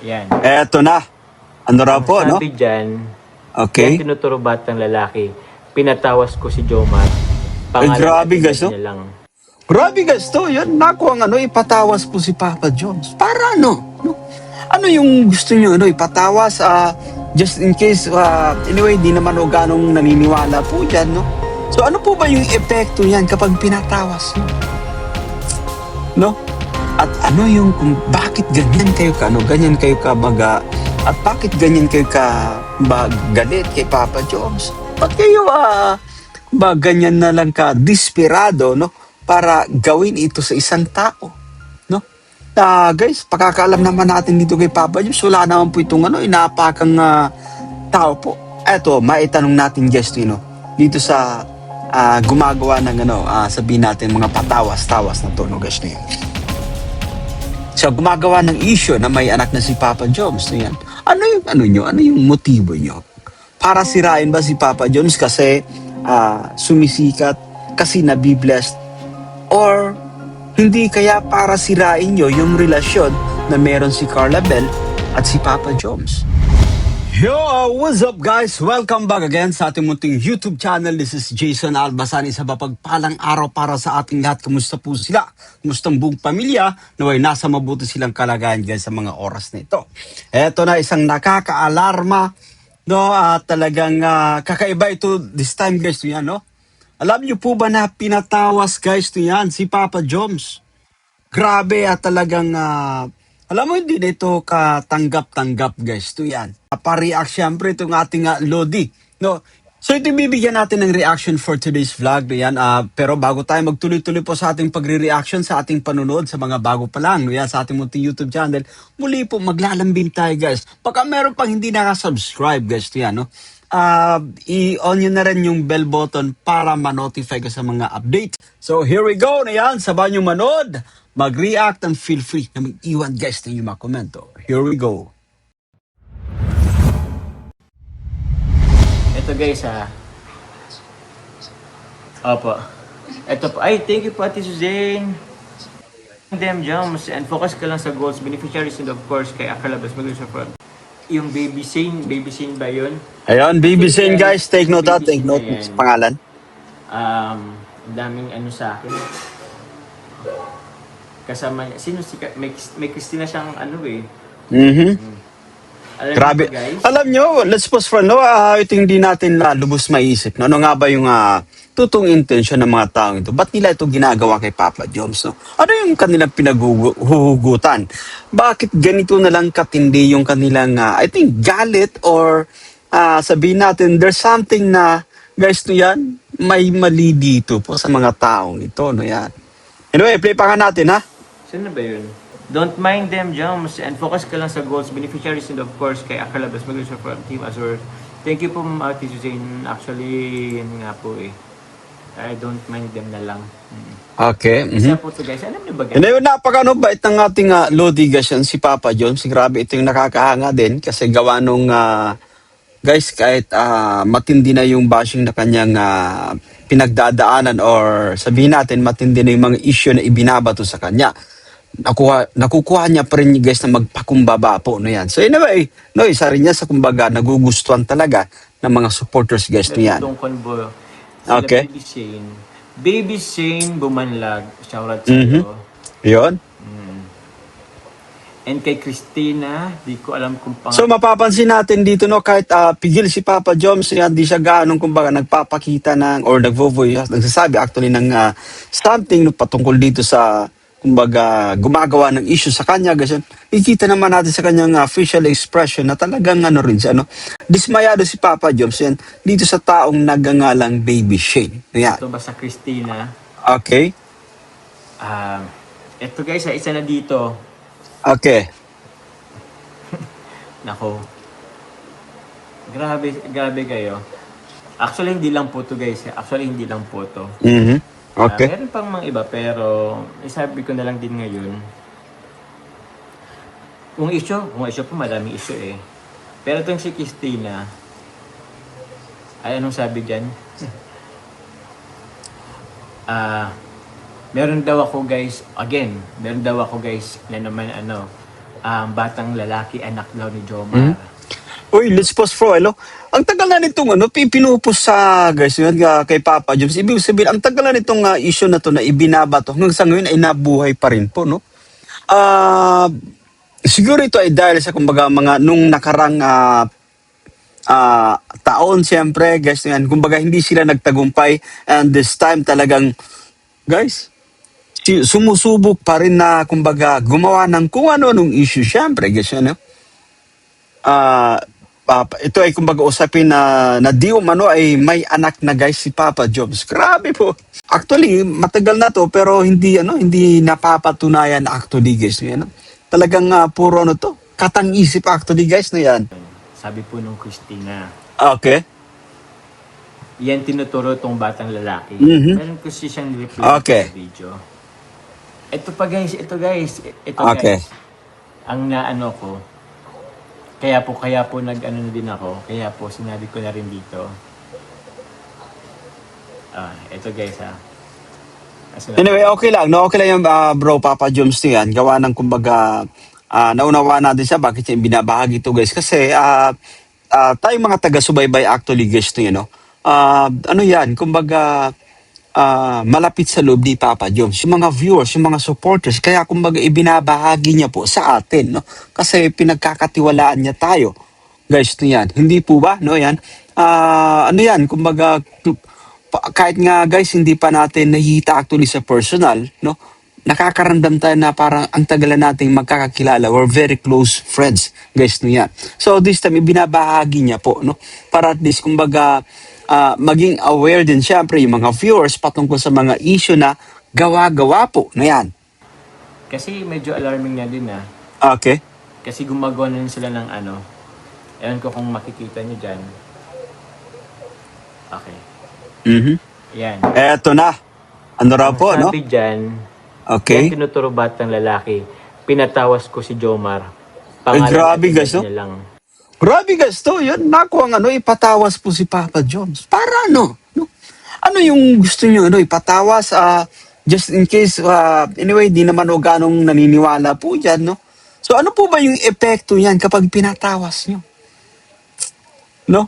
Yan. Eto na. Ano raw Ang po, no? sabi dyan, yan Okay. tinuturo batang lalaki. Pinatawas ko si Jomar. Pangalan at Grabe edad guys, no? niya lang. Grabe guys, to. Yan, naku ang ipatawas po si Papa Jones. Para ano? No? Ano yung gusto niyo, ipatawas? Just in case, anyway, di naman o ganong naniniwala po dyan, no? So ano po ba yung epekto yan kapag pinatawas mo? No? At ano yung kung bakit ganyan kayo ganyan kayo kabaga, at bakit ganyan kayo galit kay Papa Jones? Ba't kayo ganyan na lang ka desperado, no? Para gawin ito sa isang tao, no? Guys, pagkakaalam naman natin dito kay Papa Jones, wala naman po itong inaapakang tao po. Eto, maitanong natin guys, dito sa gumagawa ng sabihin natin mga patawas-tawas na to, no guys na yun. So, gumagawa ng issue na may anak na si Papa Jones. So, yan. Ano yung motibo nyo? Para sirain ba si Papa Jones kasi sumisikat, kasi nabiblessed? Or hindi kaya para sirain nyo yung relasyon na meron si Carla Bell at si Papa Jones? Yo, what's up guys? Welcome back again sa ating munting YouTube channel. This is Jason Albasan. Isa mapagpalang araw para sa ating lahat. Kamusta po sila? Kamusta ang buong pamilya? Naway nasa mabuti silang kalagayan guys sa mga oras na ito. Eto na isang nakaka-alarma, no? Talagang kakaiba ito this time guys. Yan, no? Alam niyo po ba na pinatawas guys yan si Papa Jones? Grabe talagang alam mo hindi na ito katanggap-tanggap guys. Ito yan. Pa-react syempre itong ating Lodi. No? So ito bibigyan natin ng reaction for today's vlog. No, yan. Pero bago tayo magtuloy-tuloy po sa ating pagre-reaction, sa ating panonood, sa mga bago pa lang, no, yan, sa ating munting YouTube channel, muli po maglalambing tayo guys. Baka meron pang hindi nakasubscribe guys. Ito yan. No? I-on nyo na rin yung bell button para ma-notify ka sa mga update. So here we go na yan. Sabahan nyo manood, mag-react, and feel free na mag-iwan guys ng yung mga komento. Here we go. Ito guys Opo. Ito po. Ay, thank you po Ate Suzanne. Them Jones. And focus ka lang sa goals, beneficiaries, and of course kay Akalabas Maglusa Front. Yung baby scene ba yun? Ayun, Baby Zane guys, take note Baby take note scene na yan. sa pangalan. Ang daming sa akin. Kasama niya. Sino si may Christina siyang Alam Grabe. niyo ba, guys? Alam nyo, let's pause for ito hindi natin lubos maisip. No? Ano nga ba yung totoong intention ng mga taong ito? Ba't nila ito ginagawa kay Papa Jones? No? Ano yung kanilang pinaghuhugutan? Bakit ganito na lang katindi yung kanilang, I think, galit or sabihin natin, there's something na, guys, no yan, may mali dito po sa mga taong ito. No, yan. Anyway, play pa nga natin, ha? Sino ba yun? Don't mind them, Jones, and focus ka lang sa goals, beneficiaries, and of course, kay Akalabas Maglusa Front Team Azure. Thank you po, Ate Suzanne. Actually, yun nga po I don't mind them na lang. Okay. Isa po to guys. Alam niyo ba guys? Anyway, napakabait ng ating Lodi guys yan, si Papa Jones. Grabe, ito yung nakakahanga din kasi gawa nung guys, kahit matindi na yung bashing na kanyang pinagdadaanan or sabihin natin matindi na yung mga issue na ibinabato sa kanya. Nakukuha niya pa rin guys na magpakumbaba po no yan. So anyway, no, isa rin niya sa kumbaga nagugustuhan talaga ng mga supporters guys no yan. Itong convo. Sila Okay. Baby Shane Bumanlag. Shoutout sa iyo. Yun. And kay Christina, di ko alam kung So mapapansin natin dito no kahit pigil si Papa Jones, hindi siya gaano kumbaga nagpapakita ng or nagvo-voice, nagsasabi actually ng something no, patungkol dito sa kumbaga gumagawa ng issue sa kanya guys. Ikita naman natin sa kanyang facial expression na talagang rin siya dismayado si Papa Jones yan dito sa taong nagangalang Baby Shane. Yan. ito ba sa Christina? Okay. Ito guys, isa na dito. Okay. Nako. Grabe kayo. Actually, hindi lang po to guys. Actually, hindi lang po to. Okay. Meron pang mga iba, pero isabi ko na lang din ngayon. Kung issue po, madaming issue eh. Pero itong si Christina, ay anong sabi dyan? meron daw ako guys na naman batang lalaki, anak daw ni Jomar. Uy, let's pause for a while, no? Ang tagal na nitong pinupos sa guys yun, kay Papa Jones. Ibig sabihin, ang tagal na nitong issue na to na ibinabato hanggang sa ngayon ay nabuhay pa rin po, no? Siguro ito ay dahil sa kumbaga mga nung nakarang taon, siyempre, guys, yan, kumbaga hindi sila nagtagumpay and this time talagang, guys, sumusubok pa rin na kumbaga gumawa ng kung ano-anong issue, siyempre, guys, yan, no? Ito ay kumbaga usapin na di umano ay may anak na guys si Papa Jones. Grabe po. Actually, matagal na to pero hindi napapatunayan actually guys. Yan, talagang puro to. Katang-isip actually guys na yan. Sabi po nung Christina, Okay. yan tinuturo tong batang lalaki. Mhm. Meron ko siyang reply Okay. sa video. Ito guys. Okay. Ang naano ko, kaya po nag-ano na din ako. Kaya po sinabi ko na rin dito. Ito guys ha. Anyway, okay lang. No, okay lang yung bro Papa Jones na yan. Gawa ng kumbaga naunawa natin siya bakit siya binabahagi ito guys. Kasi tayong mga taga-subaybay actually guys to yun, no? Ano yan, kumbaga malapit sa loob ni Papa Jones. Yung mga viewers, yung mga supporters, kaya kumbaga ibinabahagi niya po sa atin, no? Kasi pinagkakatiwalaan niya tayo. Guys, to yan. Hindi po ba? No, yan. Ano yan, kumbaga kahit nga guys, hindi pa natin nakikita actually sa personal, no? Nakakaramdam tayo na parang ang tagalan nating magkakakilala. We're very close friends, guys, no yan. So this time, ibinabahagi niya po, no? Para at least, kumbaga, maging aware din syempre yung mga viewers patungkol sa mga issue na gawa-gawa po na yan. Kasi medyo alarming na din Okay. Kasi gumagawa na rin sila ng ano. Ewan ko kung makikita nyo dyan. Okay. Mhm. Yan. Eto na. Ano raw po, no? Sabi dyan, Okay. yan tinuturo batang lalaki. Pinatawas ko si Jomar. Grabe, at guys, edad no? niya lang. Grabe guys to, yun. Naku ang ipatawas po si Papa Jones. Para ano? No? Ano yung gusto niyo ipatawas? Just in case, anyway, di naman o ganong naniniwala po dyan, no? So ano po ba yung epekto yan kapag pinatawas nyo? No?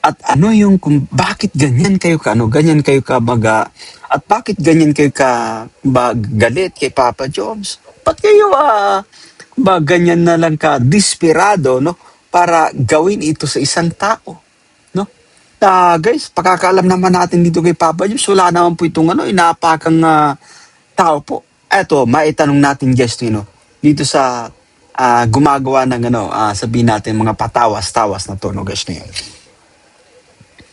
At ano yung, bakit ganyan kayo ganyan kayo at bakit ganyan kayo galit kay Papa Jones? Ba't kayo, ganyan na lang desperado, no? Para gawin ito sa isang tao, no? Guys, pakakaalam naman natin dito kay Papa Jones, wala naman po itong inaapakang tao po. Eto, maitanong natin guys, dito sa gumagawa ng sabihin natin mga patawas-tawas na to, no guys na yan.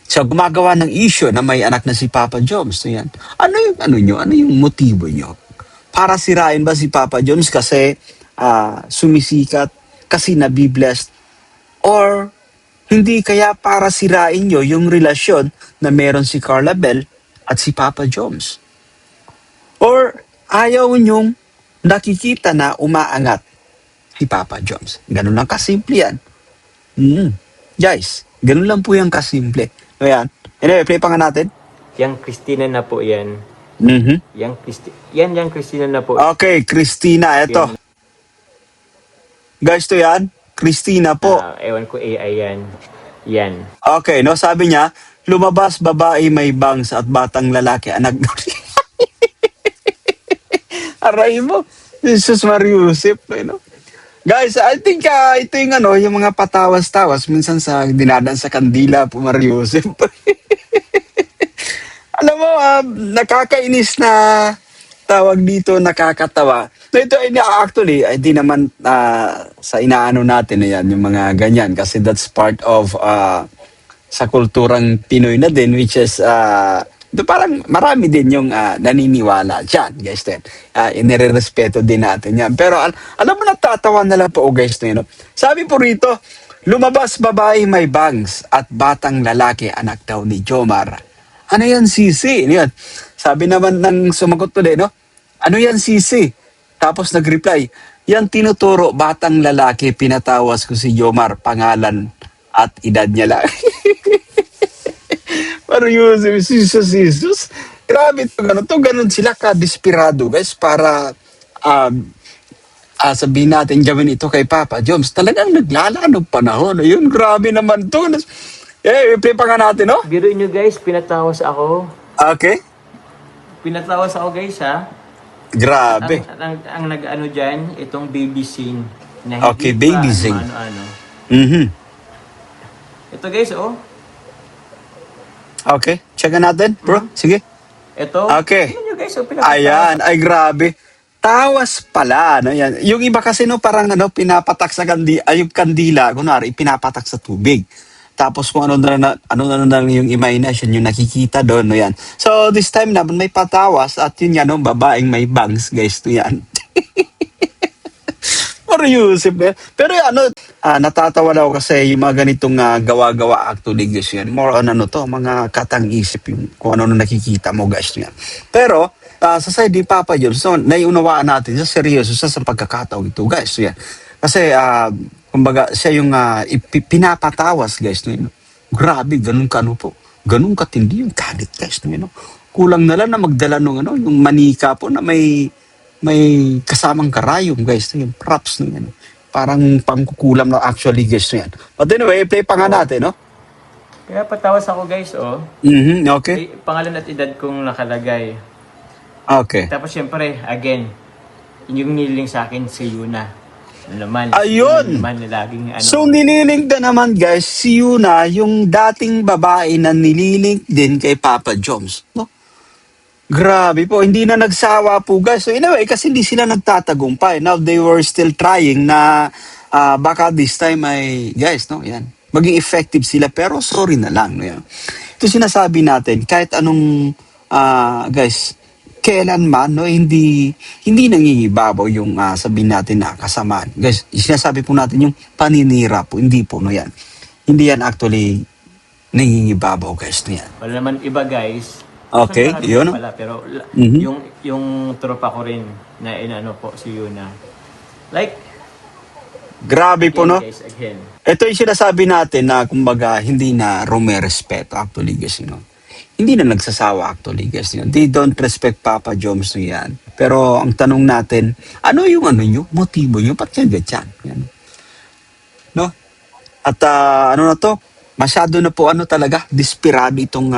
So, gumagawa ng issue na may anak na si Papa Jones. So, yan. Ano yung motibo nyo? Para sirain ba si Papa Jones kasi sumisikat, kasi nabiblessed? Or hindi kaya para sirain nyo yung relasyon na meron si Carla Bell at si Papa Jones? Or ayaw nyong nakikita na umaangat si Papa Jones? Ganun lang kasimple yan. Guys, ganun lang po yung kasimple. Ayan. Anyway, play pa nga natin. Yang Christina na po yan. Mhm. Yang Christina na po. Okay, Christina, eto. Guys, to yan. Christina po. Ewan ko AI yan. Yan. Okay, no, sabi niya, lumabas babae may bangs at batang lalaki anak. Aray mo. Jesus Mariusip, no? Guys, I think ito yung mga patawas-tawas minsan sa dinadaan sa kandila po Mariusip. Alam mo, nakakainis na tawag dito, nakakatawa. So ito ay actually, di naman sa inaano natin na yan, yung mga ganyan. Kasi that's part of sa kulturang Pinoy na din, which is, parang marami din yung naniniwala dyan, guys. Inirerespeto din natin yan. Pero alam mo, natatawa na lang po, guys. Sabi po rito, lumabas babae may bangs at batang lalaki anak daw ni Jomar. Ano yan, Sisi? Ano yan? Sabi naman ng sumagot ko din, no? Ano yan, Sisi? Tapos nag-reply, yan tinuturo, batang lalaki, pinatawas ko si Jomar, pangalan at edad niya lang. Parang yung Jesus. Grabe ito, ganun sila ka-desperado, guys, para sabihin natin gawin ito kay Papa Joms, talagang naglalanong panahon. Ayun, grabe naman to. I-play pa nga natin, no? Biruin nyo guys, pinatawas ako. Okay. Pinatawas ako guys ha. Grabe. Ang nag-ano dyan, itong baby scene. Na Okay, baby scene. Ano. Mhm. Ito guys, oh. Okay, check natin, bro. Sige. Ito. Okay. Tingnan nyo guys, oh, pinatawas. Ayan, ay grabe. Tawas pala, no yan. Yung iba kasi no parang ano pinapatak sa yung kandila, kunwari pinapatak sa tubig. Tapos kung ano na lang yung imagination yung nakikita doon, no yan. So this time naman may patawas at yun yan, no, babaeng may bangs, guys, to yan. Pero Yusuf, eh. Pero ano, natatawa daw kasi yung mga ganitong gawa-gawa actually, guys, yan. More on ano to, mga katang-isip yung kung ano na nakikita mo, guys, yan. Pero, sa side ni Papa Jones, so, naiunawaan natin sa seryoso sa pagkakataon ito, guys, yan. Kasi, kumbaga, siya yung pinapatawas, guys, no, grabe, ganun ka, ano po. Ganun katindi yung galit, guys, no, kulang na lang na magdala nung ano, yung manika po na may kasamang karayom, guys. Yung props na yan. Parang pangkukulam na actually, guys. Yan. But anyway, play pa nga natin, no? Kaya patawas ako guys, oh. Mhm, okay. Pangalan at edad kong nakalagay. Okay. Tapos syempre, again, yung niling sa akin si Yuna. Ano naman. Ayun! Yun naman na laging ano. So, nililink na naman, guys, si Yuna, yung dating babae na nililink din kay Papa Jones, no? Grabe po, hindi na nagsawa po, guys. So, in a way, kasi hindi sila nagtatagumpay. Now, they were still trying na baka this time ay, guys, no, yan, maging effective sila, pero sorry na lang, no, yan. Ito sinasabi natin, kahit anong, guys, kailanman, no, hindi nangingibabaw yung sabihin natin na kasamaan. Guys, sinasabi po natin yung paninira po, hindi po, no, yan. Hindi yan actually nangingibabaw, guys, no, yan. Wala naman iba guys. Okay, Actually, yun. pala, pero Mhm. yung tropa ko rin na inano po si Yuna. Like, Grabe po, again, no? guys, again. Ito yung sinasabi natin na kumbaga hindi na rumerespeto actually, guys, you know. Hindi na nagsasawa actually, guys, you know. They don't respect Papa Joms no yan. Pero ang tanong natin, ano yung motibo nyo? Ba't yan ganyan? Yan. No? At ano na to? Masyado na po talaga, desperado itong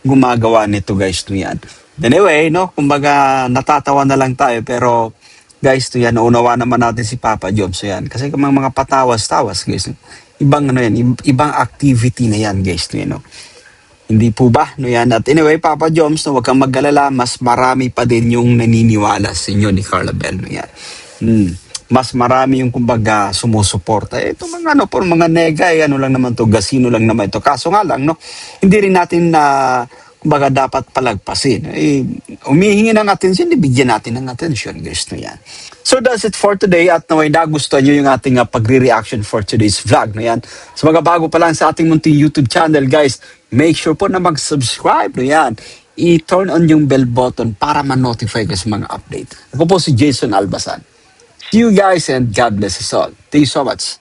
gumagawa nito, guys, no yan. Anyway, no? Kumbaga natatawa na lang tayo pero guys, to yan, naunawa naman natin si Papa Joms, so yan. Kasi kung mga patawas-tawas, guys, ibang ibang activity na yan, guys, to yan, no? Hindi po ba? No yan. At anyway, Papa Joms, no, huwag kang mag-alala, mas marami pa din yung naniniwala sa inyo ni Carla Bell, no yan. Mas marami yung kumbaga sumusuporta. Ito mga po, mga nega, ano lang naman to, gasino lang naman ito. Kaso nga lang, no, hindi rin natin na kumbaga dapat palagpasin. Umihingi ng atensyon, bigyan natin ng atensyon, guys, no yan. So that's it for today at naway nagustuhan nyo yung ating pagre-reaction for today's vlog, no yan. So mga bago pa lang sa ating munting YouTube channel, guys, make sure po na mag-subscribe, no yan. I-turn on yung bell button para ma-notify ka sa mga update. Ako po si Jason Albasan. See you guys and God bless us all. Thank you so much.